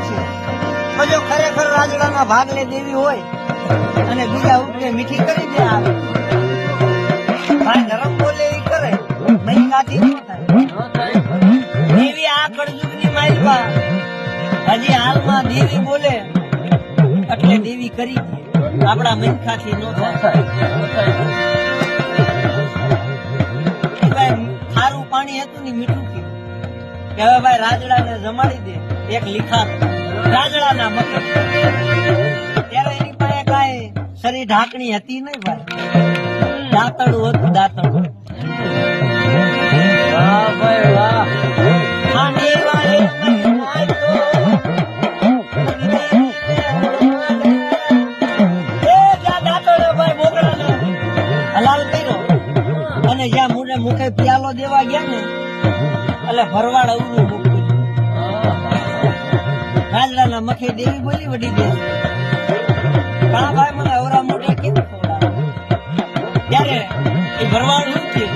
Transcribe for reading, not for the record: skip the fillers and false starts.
છે. તો જો ખરેખર રાજડાના ભાગલે દેવી હોય અને બીજા ઉપને મીઠી કરી દે આવે ભાઈ ધરમ બોલે એ કરે મહી કાથી ન થાય. દેવી આ કળયુગની માલપા હજી હાલમાં દેવી બોલે એટલે દેવી કરી દે આપણા મનખાથી ન થાય. ખારું પાણી હતું ને મીઠું થયું કે હવે ભાઈ રાજડાને જમાડી દે એક લીખા રાજડાના મકે. ત્યારે એની પાસે કાંઈ શરીર ઢાંકણી હતી નહીં ભાઈ, દાંતડું હતું દાંતડું. વાહ ભાઈ વાહ. હલાલ કર્યો અને જ્યાં મુખે પિયાલો દેવા ગયા ને એટલે ભરવાડ અવરું મૂક્યું. રાજડાના મખે દેવી બોલી વડી દે કા ભાઈ મને અવરા મોઢે કેમ ખવડાવે. ત્યારે એ ભરવાડ શું થયું